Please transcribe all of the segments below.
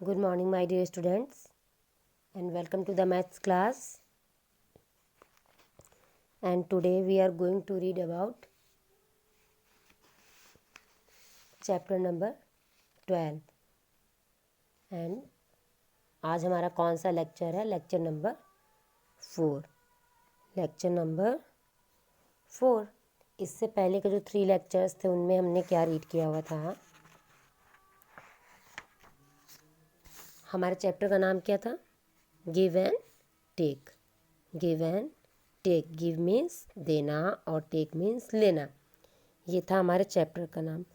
Good morning, my dear students, and welcome to the maths class. And today we are going to read about chapter number 12. And आज हमारा कौन सा lecture है? Lecture number 4. Lecture number 4. इससे पहले के जो 3 लेक्चर्स थे उनमें हमने क्या रीड किया हुआ था? हमारे चैप्टर का नाम क्या था? Give and take. Give and take. Give means देना और टेक मीन्स लेना. ये था हमारे चैप्टर का नाम.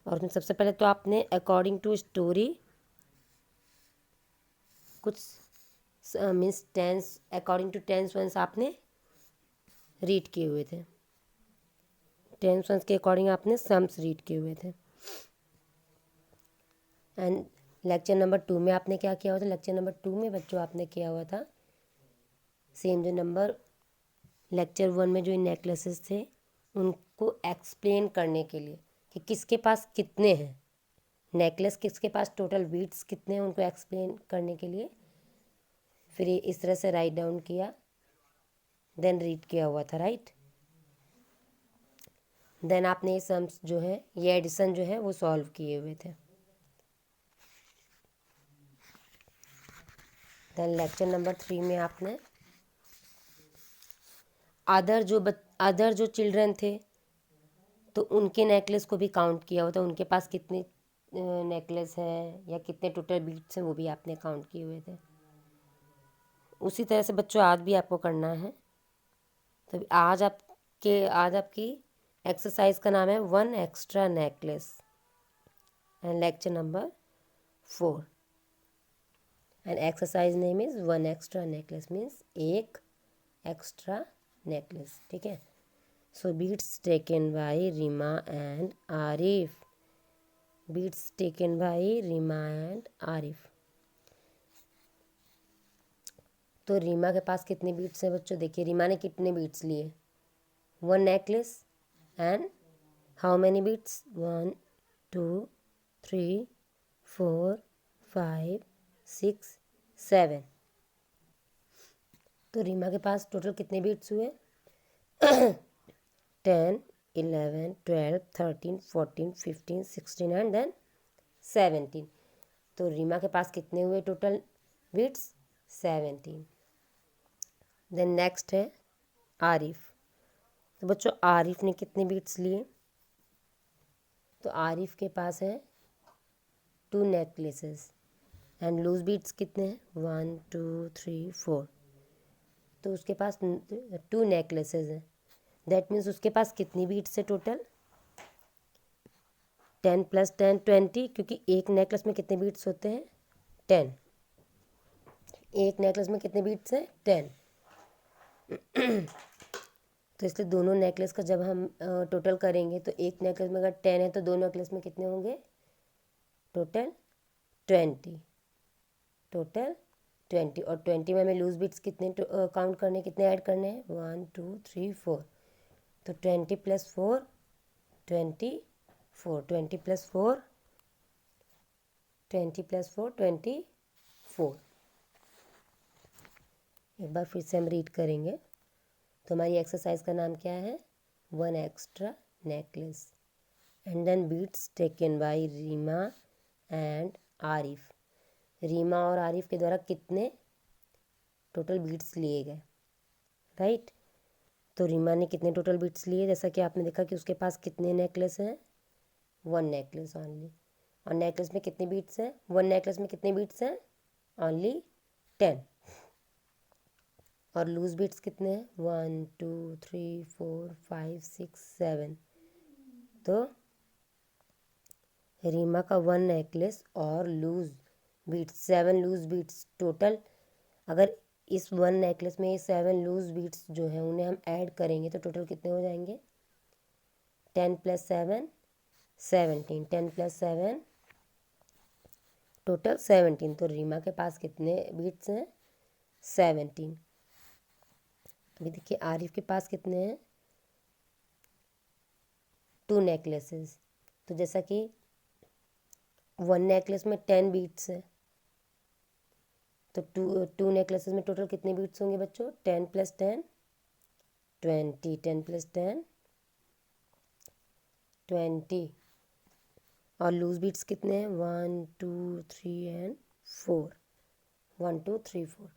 और उसमें सबसे पहले तो आपने अकॉर्डिंग टू स्टोरी कुछ means tens according to tens ones आपने रीड किए हुए थे. टेंस वंस के अकॉर्डिंग आपने सम्स रीड किए हुए थे. एंड लेक्चर नंबर 2 में आपने क्या किया हुआ था? लेक्चर नंबर 2 में बच्चों आपने किया हुआ था सेम जो नंबर लेक्चर 1 में जो नेकलेसेस थे उनको एक्सप्लेन करने के लिए कि किसके पास कितने हैं नेकलेस, किसके पास टोटल बीट्स कितने हैं, उनको एक्सप्लेन करने के लिए फिर ये इस तरह से राइट डाउन किया, देन रीड किया हुआ था. राइट. देन आपने ये सम्स जो है, ये एडिशन जो है वो सॉल्व किए हुए थे. देन लेक्चर नंबर 3 में आपने अदर जो चिल्ड्रन थे तो उनके नेकलेस को भी काउंट किया हुआ था. उनके पास कितने नेकलेस हैं या कितने टोटल बीट्स हैं वो भी आपने काउंट किए हुए थे. उसी तरह से बच्चों आज भी आपको करना है. तो आज आपकी एक्सरसाइज का नाम है 1 extra necklace and lecture number 4. And exercise name is 1 extra necklace means एक एक्स्ट्रा नेकलेस. ठीक है. So beads taken by Reema and Arif. Beads taken by Reema and Arif. तो रीमा के पास कितने बीट्स हैं बच्चों? देखिए रीमा ने कितने बीट्स लिए? 1 necklace and how many beads? 1 2 3 4 5 6 7. तो रीमा के पास टोटल कितने बीट्स हुए? 10 11 12 13 14 15 16 एंड देन 17. तो रीमा के पास कितने हुए टोटल बीट्स? 17. देन नेक्स्ट है आरिफ. तो बच्चों आरिफ ने कितने बीट्स लिए? तो आरिफ के पास है 2 नेकलेसेस एंड लूज बीट्स कितने हैं? 1 2 3 4. तो उसके पास 2 नेकलेसेस हैं. दैट मीन्स उसके पास कितनी बीट्स है टोटल? 10 + 10 20. क्योंकि एक नेकलेस में कितने बीट्स होते हैं? 10. एक नेकलेस में कितने बीट्स हैं? 10. तो इसलिए दोनों नेकलेस का जब हम टोटल करेंगे तो एक नेकलेस में अगर 10 है तो दो नेकलेस में कितने होंगे? टोटल 20. टोटल 20. और 20 में हमें लूज बीट्स कितने काउंट करने, कितने ऐड करने हैं? 1 2 3 4. तो 20 + 4 24. 20 + 4 24. एक बार फिर से हम रीड करेंगे. तो हमारी एक्सरसाइज का नाम क्या है? 1 extra necklace and then beads taken by Reema and Arif. Reema और आरिफ के द्वारा कितने टोटल बीट्स लिए गए? राइट. तो रीमा ने कितने टोटल बीट्स लिए? जैसा कि आपने देखा कि उसके पास कितने नेकलेस हैं? 1 नेकलेस ओनली. और नेकलेस में कितने बीट्स हैं? 1 नेकलेस में कितने बीट्स हैं? ओनली 10. और लूज बीट्स कितने हैं? 1 2 3 4 5 6 7. तो रीमा का 1 नेकलेस और loose beads 7 loose beads total. अगर इस 1 नेकलेस में 7 लूज बीट्स जो हैं उन्हें हम ऐड करेंगे तो टोटल कितने हो जाएंगे? 10 + 7 17. 10 + 7 टोटल 17. तो रीमा के पास कितने बीट्स हैं? 17. अभी देखिए आरिफ के पास कितने हैं? 2 नेकलेसेस. तो जैसा कि 1 नेकलेस में 10 बीट्स हैं तो टू नेकलेसेस में टोटल कितने बीट्स होंगे बच्चों? 10 + 10 20, 10 + 10 20। और लूज बीट्स कितने हैं? 1 2 3 एंड 4, 1 2 3 4।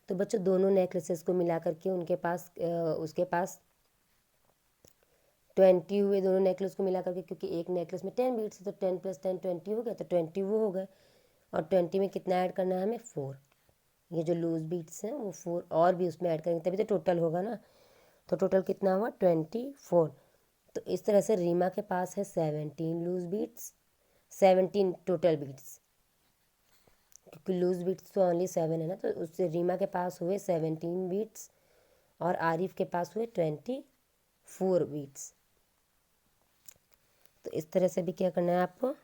तो बच्चों दोनों नेकलेसेस को मिला करके उसके पास 20 हुए, दोनों नेकलेस को मिला करके, क्योंकि एक नेकलेस में 10 बीट्स है तो 10 + 10 20 हो गया, तो 20 वो हो गए। और 20 में कितना ऐड करना है हमें? 4। ये जो लूज बीट्स हैं वो 4 और भी उसमें ऐड करेंगे तभी तो टोटल होगा ना। तो टोटल कितना हुआ? 24। तो इस तरह से रीमा के पास है 17 लूज बीट्स, 17 टोटल बीट्स, क्योंकि लूज बीट्स तो ओनली 7 है ना, तो उससे रीमा के पास हुए 17 बीट्स और आरिफ के पास हुए 24 बीट्स। तो इस तरह से भी क्या करना है आपको,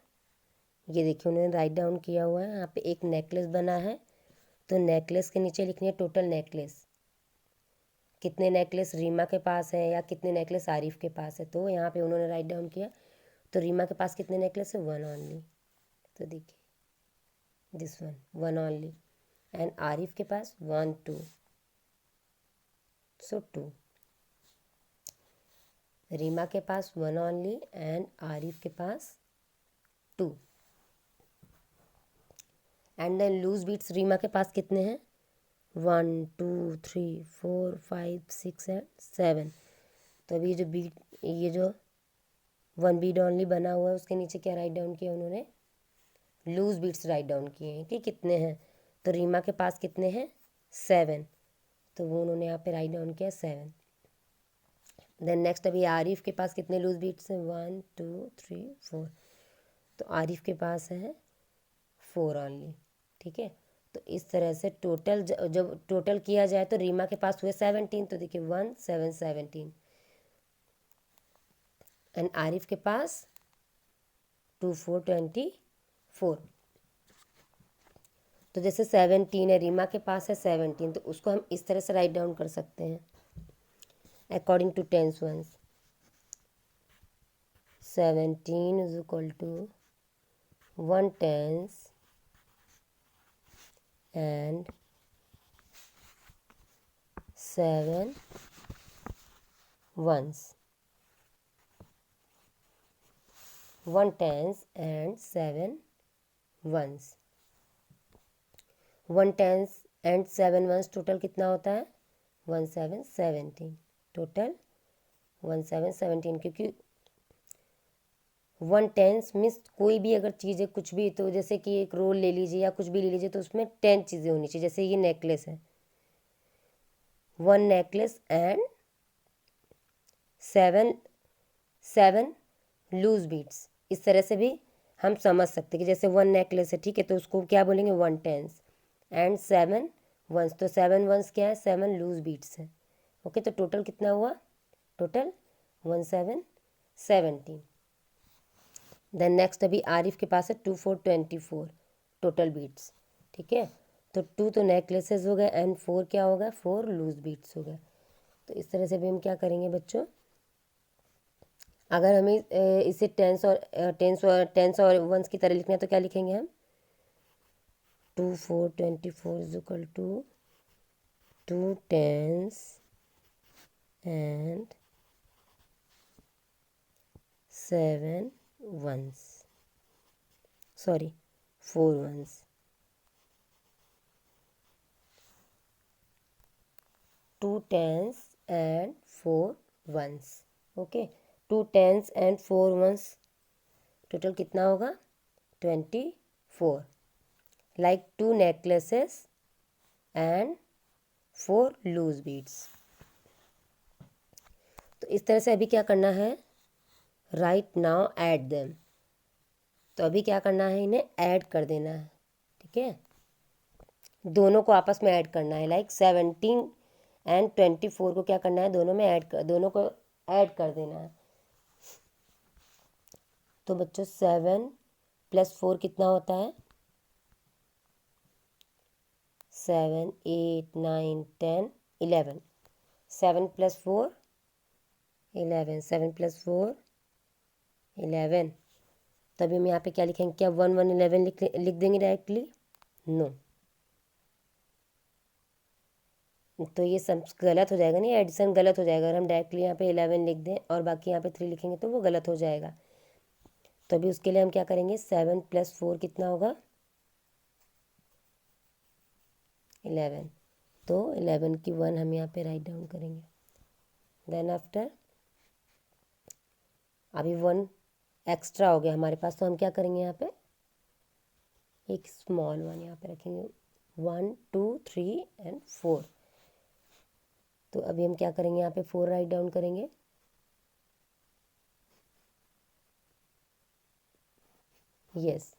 ये देखिए उन्होंने राइट डाउन किया हुआ है। यहाँ पे एक नेकलेस बना है, तो नेकलेस के नीचे लिखनी है टोटल नेकलेस, कितने नेकलेस रीमा के पास है या कितने नेकलेस आरिफ के पास है। तो यहाँ पे उन्होंने राइट डाउन किया, तो रीमा के पास कितने नेकलेस है? 1 ओनली। तो देखिए दिस 1 ओनली, एंड आरिफ के पास 1 2, सो 2। रीमा के पास 1 ओनली एंड आरिफ के पास 2। And then loose beads Reema के पास कितने हैं? 1 2 3 4 5 6 एंड 7। तो अभी ये जो 1 बीट ओनली बना हुआ है उसके नीचे क्या राइट डाउन किया उन्होंने? लूज बीट्स राइट डाउन किए हैं कि कितने हैं। तो रीमा के पास कितने हैं? 7, तो वो उन्होंने यहाँ पे राइट डाउन किया 7। देन नेक्स्ट अभी आरिफ के पास कितने लूज बीट्स हैं? 1 2 3 4। तो आरिफ के पास है 4 ओनली। ठीक है, तो इस तरह से टोटल जब टोटल किया जाए तो रीमा के पास हुए 17, तो देखिए 1 7 17, एंड आरिफ के पास 2 4 24। तो जैसे 17 है, रीमा के पास है 17, तो उसको हम इस तरह से राइट डाउन कर सकते हैं according to tens ones. 17 is equal to 1 tens and 7 ones, 1 tens and 7 ones। 1 tens and 7 ones total कितना होता है? 1 7 17, टोटल 1 7 17, क्योंकि 1 टेंस मीन्स कोई भी अगर चीज़ है कुछ भी, तो जैसे कि एक रोल ले लीजिए या कुछ भी ले लीजिए तो उसमें 10 चीज़ें होनी चाहिए। जैसे ये नेकलेस है, 1 नेकलेस एंड 7 लूज बीट्स, इस तरह से भी हम समझ सकते हैं कि जैसे 1 नेकलेस है, ठीक है, तो उसको क्या बोलेंगे? 1 टेंस एंड 7 वंस, तो 7 वंस क्या है? 7 लूज बीट्स है। ओके, तो टोटल कितना हुआ? टोटल 1 7 17। देन नेक्स्ट अभी आरिफ के पास है 2 4 24 टोटल बीट्स। ठीक है, तो 2 तो नेकलेसेस हो गए एंड 4 क्या होगा? 4 लूज बीट्स हो गए। तो इस तरह से भी हम क्या करेंगे बच्चों, अगर हमें इसे टेंस और वंस की तरह लिखना है तो क्या लिखेंगे हम? 2 4 24 is equal to 2 tens and 7 ones, sorry 4 ones. 2 tens and 4 ones. Okay, 2 tens and 4 ones, total कितना होगा? 24, like 2 necklaces and 4 loose beads. तो इस तरह से अभी क्या करना है? Right now add them. तो अभी क्या करना है? इन्हें ऐड कर देना है। ठीक है, दोनों को आपस में ऐड करना है, लाइक 17 एंड 24 को क्या करना है? दोनों को ऐड कर देना है। तो बच्चों 7 + 4 कितना होता है? 7 8 9 10 11, 7 + 4 11, 7 + 4 11। तभी हम यहाँ पे क्या लिखेंगे? क्या 1 1 11 लिख देंगे डायरेक्टली? नो, तो ये सब गलत हो जाएगा, नहीं एडिशन गलत हो जाएगा। अगर हम डायरेक्टली यहाँ पे 11 लिख दें और बाकी यहाँ पे 3 लिखेंगे तो वो गलत हो जाएगा। तो अभी उसके लिए हम क्या करेंगे, 7 + 4 कितना होगा, 11। तो 11 की 1 हम यहाँ पे राइट डाउन करेंगे। देन आफ्टर अभी 1 एक्स्ट्रा हो गया हमारे पास, तो हम क्या करेंगे, यहाँ पे एक स्मॉल 1 यहाँ पे रखेंगे। 1 2 3 एंड 4। तो अभी हम क्या करेंगे, यहाँ पे 4 राइट डाउन करेंगे। यस।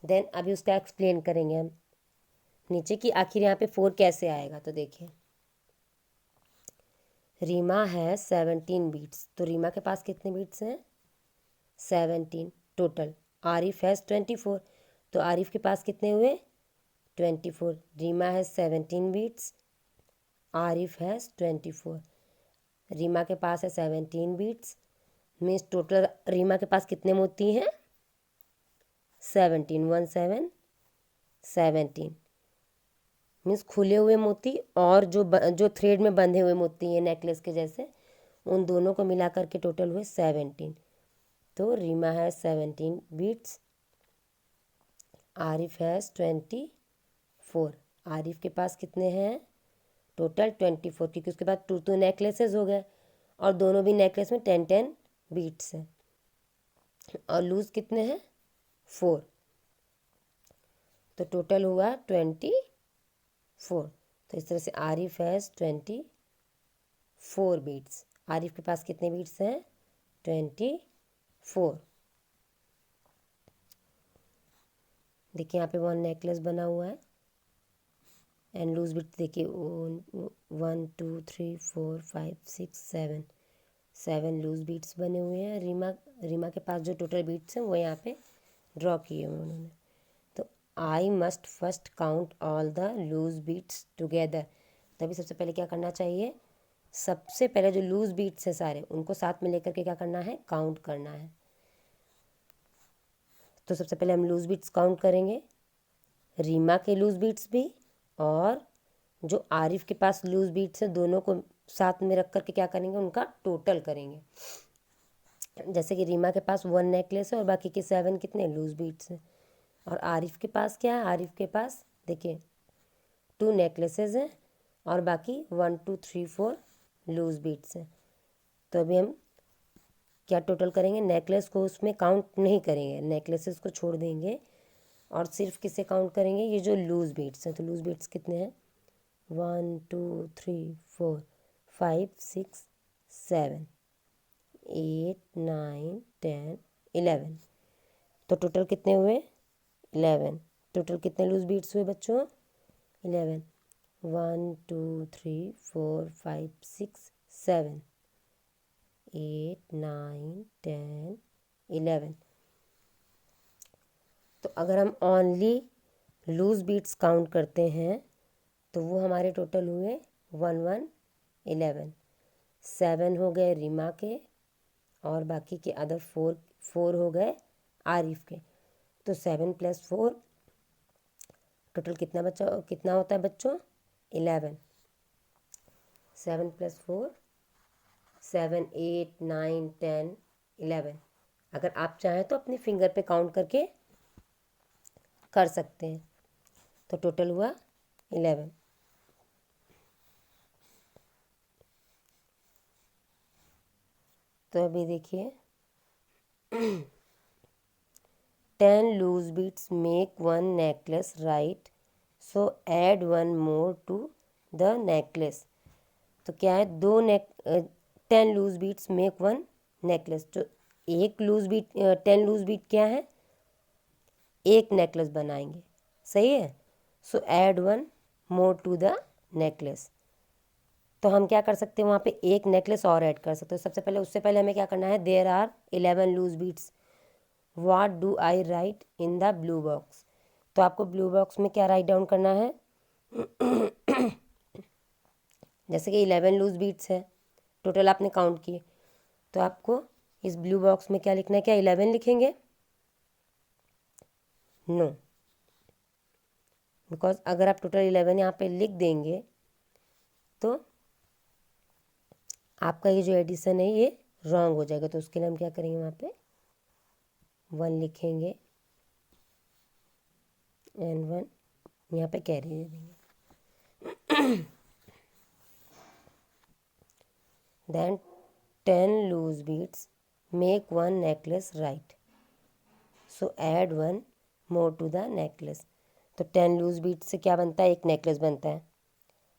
देन अभी उसका एक्सप्लेन करेंगे हम नीचे कि आखिर यहाँ पे 4 कैसे आएगा। तो देखिए, रीमा है 17 बीट्स, तो रीमा के पास कितने बीट्स हैं, 17 टोटल। आरिफ है 24, तो आरिफ के पास कितने हुए, 24। रीमा है 17 बीट्स, आरिफ है 24। रीमा के पास है 17 बीट्स, मीन्स टोटल रीमा के पास कितने मोती हैं, 17। 1 7 17 मीन्स खुले हुए मोती और जो थ्रेड में बंधे हुए मोती हैं नेकलेस के जैसे, उन दोनों को मिला करके टोटल हुए 17। तो रीमा है 17 बीट्स, आरिफ है 24। आरिफ के पास कितने हैं, टोटल 24, क्योंकि उसके बाद 2 नेकलेसेस हो गए और दोनों भी नेकलेस में 10 बीट्स हैं। और लूज कितने हैं, 4। तो टोटल हुआ 24। तो इस तरह से आरिफ हैज़ 24 बीट्स। आरिफ के पास कितने बीट्स हैं, 24। देखिए यहाँ पे 1 नेकलेस बना हुआ है एंड लूज बीट्स देखिए 1 2 3 4 5 6 7 लूज बीट्स बने हुए हैं। रीमा के पास जो टोटल बीट्स हैं वो यहाँ पे ड्रॉ किए हुए उन्होंने। तो I must first count all the loose beads together. तभी सबसे पहले क्या करना चाहिए, सबसे पहले जो लूज बीट्स हैं सारे उनको साथ में लेकर के क्या करना है, काउंट करना है। तो सबसे पहले हम लूज बीट्स काउंट करेंगे, रीमा के लूज बीट्स भी और जो आरिफ के पास लूज बीट्स हैं दोनों को साथ में रख करके क्या करेंगे, उनका टोटल करेंगे। जैसे कि रीमा के पास 1 नेकलेस है और बाकी के 7 कितने लूज बीट्स हैं। और आरिफ के पास क्या है, आरिफ के पास देखिए 2 नेकलेसेस हैं और बाकी 1 2 3 4 लूज बीट्स हैं। तो अभी हम क्या टोटल करेंगे, नेकलेस को उसमें काउंट नहीं करेंगे, नेकलेसेस को छोड़ देंगे और सिर्फ किसे काउंट करेंगे, ये जो लूज बीट्स हैं। तो लूज बीट्स कितने हैं, 1 2 3 4 5 6 7 8 9 10 11। तो टोटल कितने हुए, 11। टोटल कितने लूज बीट्स हुए बच्चों, 11। 1 2 3 4 5 6 7 8 9 10 11। तो अगर हम ओनली लूज बीट्स काउंट करते हैं तो वो हमारे टोटल हुए 1 1 11। 7 हो गए रीमा के और बाकी के अदर 4 हो गए आरिफ के। तो 7 + 4 टोटल कितना होता है बच्चों, 11। 7 + 4 7 8 9 10 11। अगर आप चाहें तो अपनी फिंगर पे काउंट करके कर सकते हैं। तो टोटल हुआ 11। तो अभी देखिए 10 loose beads make 1 necklace right, so add 1 more to the necklace. तो क्या है, 10 लूज बीट्स मेक 1 नेकलेस। तो एक लूज बीट 10 लूज बीट क्या है, एक नेकलेस बनाएंगे, सही है। So add 1 more to the necklace. तो हम क्या कर सकते हैं, वहाँ पे एक नेकलेस और ऐड कर सकते हैं। सबसे पहले उससे पहले हमें क्या करना है, there are 11 loose beads, what do I write in the blue box. तो आपको ब्लू बॉक्स में क्या राइट डाउन करना है जैसे कि 11 लूज बीट्स है टोटल आपने काउंट किए, तो आपको इस ब्लू बॉक्स में क्या लिखना है, क्या 11 लिखेंगे, नो, बिकॉज अगर आप टोटल 11 यहाँ पे लिख देंगे तो आपका ये जो एडिशन है ये रॉन्ग हो जाएगा। तो उसके लिए हम क्या करेंगे, वहाँ पे 1 लिखेंगे एंड 1 यहाँ पे कैरी दे देंगे। Then 10 loose beads make 1 necklace right, so add 1 more to the necklace. तो 10 लूज बीड्स से क्या बनता है, एक नेकलेस बनता है,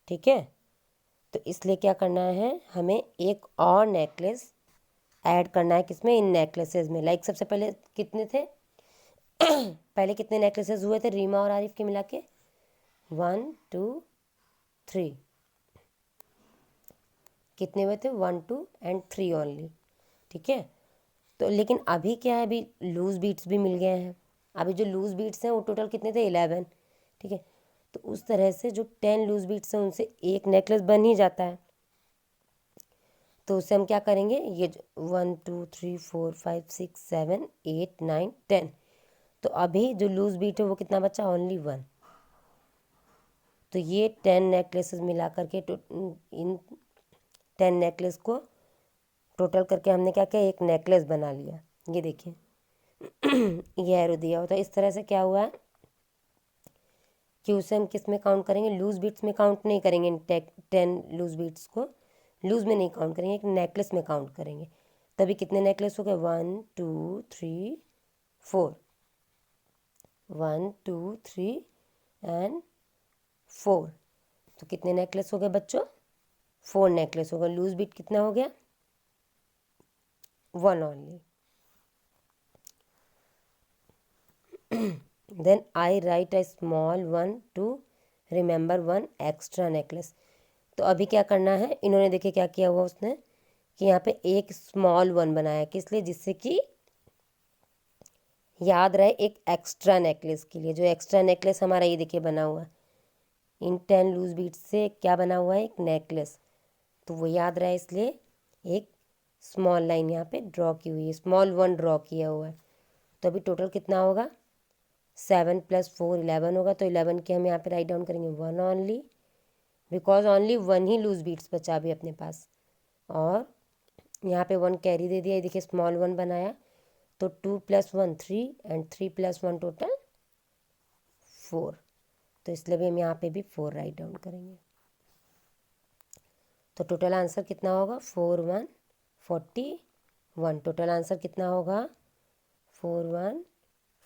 ठीक है। तो इसलिए क्या करना है, हमें एक और नेकलेस ऐड करना है, किसमें, इन नेकलेसेस में। लाइक सबसे पहले कितने थे पहले कितने नेकलेसेस हुए थे रीमा और आरिफ के मिला के, 1 2 3। कितने हुए थे, 1 2 एंड 3 ओनली, ठीक है। तो लेकिन अभी क्या है, अभी लूज बीट्स भी मिल गए हैं। अभी जो लूज बीट्स हैं वो टोटल कितने थे, 11, ठीक है। तो उस तरह से जो 10 लूज बीट्स हैं उनसे एक नेकलेस बन ही जाता है। तो उससे हम क्या करेंगे, ये 1 2 3 4 5 6 7 8 9 10। तो अभी जो लूज बीट है वो कितना बचा, ओनली 1। तो ये 10 नेकलेसेस मिला करके इन 10 नेकलेस को टोटल करके हमने क्या किया, एक नेकलेस बना लिया। ये देखिए ये एरो दिया होता है। इस तरह से क्या हुआ है कि उसे हम किस में काउंट करेंगे, लूज बीट्स में काउंट नहीं करेंगे। इन 10 लूज बीट्स को लूज में नहीं काउंट करेंगे, एक नेकलेस में काउंट करेंगे। तभी कितने नेकलेस हो गए, 1 2 3 4, 1 2 3 एंड 4। तो कितने नेकलेस हो गए बच्चों, 4 नेकलेस हो गए। लूज बीट कितना हो गया, 1 only. Then I write a small 1 to remember 1 extra necklace. तो अभी क्या करना है, इन्होंने देखिए क्या किया हुआ उसने कि यहाँ पे एक स्मॉल 1 बनाया, किस लिए, जिससे कि याद रहे एक एक्स्ट्रा नेकलेस के लिए। जो एक्स्ट्रा नेकलेस हमारा ये देखिए बना हुआ है, इन 10 लूज बीट्स से क्या बना हुआ है, एक नेकलेस। तो वो याद रहे इसलिए एक स्मॉल लाइन यहाँ पे ड्रॉ की हुई है, स्मॉल 1 ड्रॉ किया हुआ है। तो अभी टोटल कितना होगा, 7 + 4 11 होगा। तो 11 के हम यहाँ पे राइट डाउन करेंगे 1 ओनली, बिकॉज ओनली 1 ही लूज बीट्स बचा अभी अपने पास। और यहाँ पे 1 कैरी दे दिया, ये देखिए स्मॉल 1 बनाया। तो 2 + 1 3 एंड 3 + 1 टोटल 4। तो इसलिए भी हम यहाँ पे भी 4 राइट डाउन करेंगे। तो टोटल आंसर कितना होगा, 4 1 41। टोटल आंसर कितना होगा, 4 1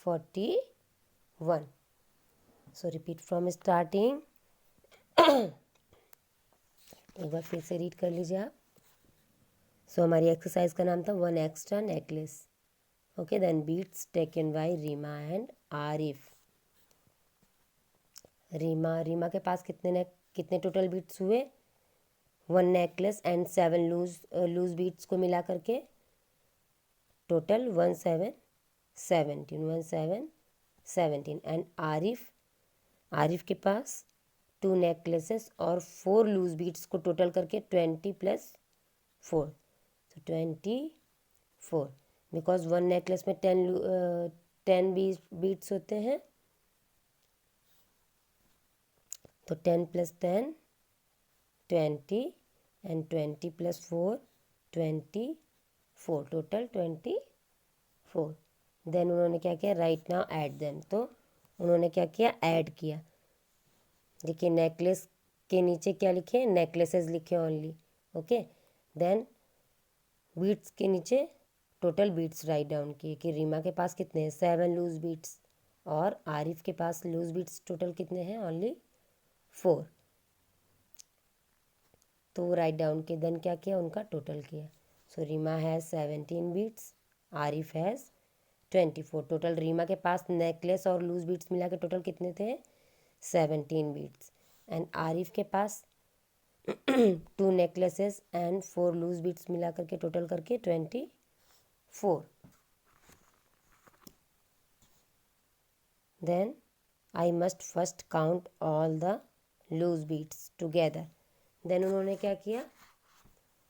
41। सो रिपीट फ्रॉम स्टार्टिंग। एक बार फिर से रीड कर लीजिए आप। सो हमारी एक्सरसाइज का नाम था 1 extra necklace. Okay, then beads taken by Reema and Arif. Reema के पास कितने टोटल बीट्स हुए, 1 नेकलेस एंड 7 लूज बीट्स को मिला करके टोटल 1 7 17, 1 7 17। एंड आरिफ के पास 2 नेकलेसेस और 4 लूज बीट्स को टोटल करके 20 + 4, तो 24। बिकॉज 1 नेकलेस में 10 बीट्स होते हैं, तो 10 + 10 20 एंड 20 + 4 24, टोटल 24। देन उन्होंने क्या किया, राइट नाउ ऐड देम। तो उन्होंने क्या किया, ऐड किया। देखिए नेकलेस के नीचे क्या लिखे, नेकलेसेस लिखे ओनली। ओके, देन बीट्स के नीचे टोटल बीट्स राइट डाउन किए कि रीमा के पास कितने हैं, 7 लूज बीट्स, और आरिफ के पास लूज बीट्स टोटल कितने हैं, ओनली 4। तो वो राइट डाउन के देन क्या किया, उनका टोटल किया। So Reema has 17 beads, Arif has 24। Total Reema के पास नेकलेस और लूज बीट्स मिला के टोटल कितने थे, 17 बीट्स। एंड आरिफ के पास 2 नेकलेसेस एंड 4 लूज बीट्स मिला करके टोटल करके 24। Then I must first count all the loose beads together. Then उन्होंने क्या किया,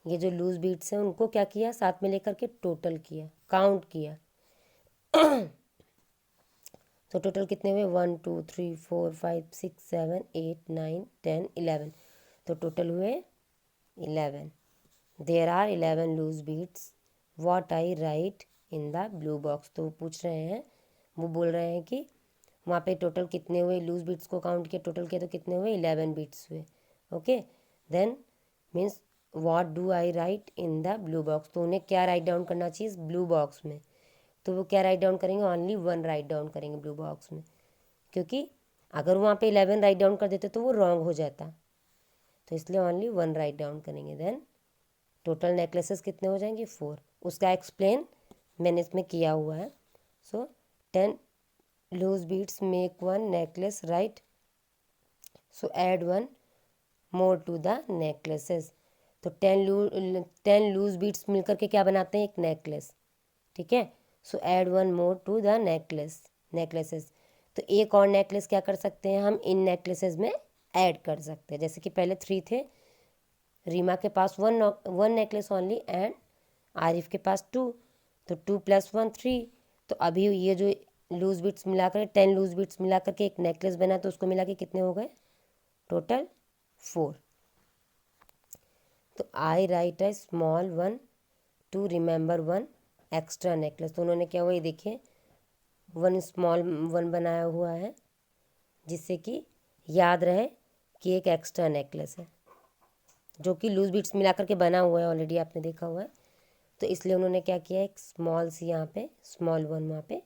ये जो लूज बीट्स हैं उनको क्या किया, साथ में लेकर के टोटल किया, काउंट किया। तो टोटल कितने हुए, 1 2 3 4 5 6 7 8 9 10 11। तो टोटल हुए 11। There are 11 loose beads, what I write in the blue box. तो वो पूछ रहे हैं, वो बोल रहे हैं कि वहाँ पे टोटल कितने हुए, लूज बीट्स को काउंट किया, टोटल किया तो कितने हुए, 11 बीट्स हुए। Okay, then means what do I write in the blue box. तो उन्हें क्या राइट डाउन करना चाहिए इस ब्लू बॉक्स में। तो वो क्या राइट डाउन करेंगे, ओनली 1 राइट डाउन करेंगे ब्लू बॉक्स में, क्योंकि अगर वहाँ पे 11 राइट डाउन कर देते तो वो रॉन्ग हो जाता, तो इसलिए ओनली 1 राइट डाउन करेंगे। देन टोटल नेकलेसेस कितने हो जाएंगे, 4। उसका एक्सप्लेन मैंने इसमें किया हुआ है। So 10 loose beads make 1 necklace, right. So add 1 more to the necklaces. तो 10 लूज बीट्स मिलकर के क्या बनाते हैं, एक नेकलेस, ठीक है। So add 1 more to the necklaces. तो एक और नेकलेस क्या कर सकते हैं हम इन नेकलेसेस में ऐड कर सकते हैं। जैसे कि पहले 3 थे, रीमा के पास 1 नेकलेस ओनली एंड आरिफ के पास 2, तो 2 + 1 3। तो अभी ये जो लूज बीट्स मिलाकर 10 लूज बीट्स मिलाकर के एक नेकलेस बना, तो उसको मिला के कितने हो गए, टोटल 4। तो I write a small 1 to remember 1 extra necklace. तो उन्होंने क्या हुआ, ये देखिए 1 स्मॉल 1 बनाया हुआ है, जिससे कि याद रहे कि एक एक्स्ट्रा नेकलेस है, जो कि लूज बीट्स मिलाकर के बना हुआ है, ऑलरेडी आपने देखा हुआ है। तो इसलिए उन्होंने क्या किया, एक स्मॉल सी यहाँ पे स्मॉल 1 वहाँ पे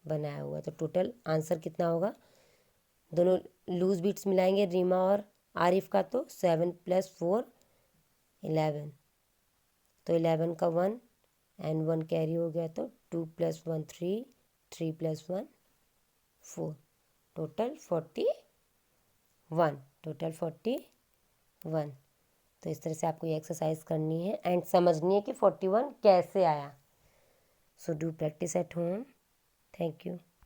बनाया हुआ है। तो टोटल आंसर कितना होगा, दोनों लूज बीट्स मिलाएंगे रीमा और आरिफ का, तो 7 + 4 11। तो 11 का 1 एंड 1 कैरी हो गया, तो 2 + 1 3, 3 + 1 4, टोटल 41। टोटल 41। तो इस तरह से आपको ये एक्सरसाइज करनी है एंड समझनी है कि 41 कैसे आया। So do practice at home. Thank you.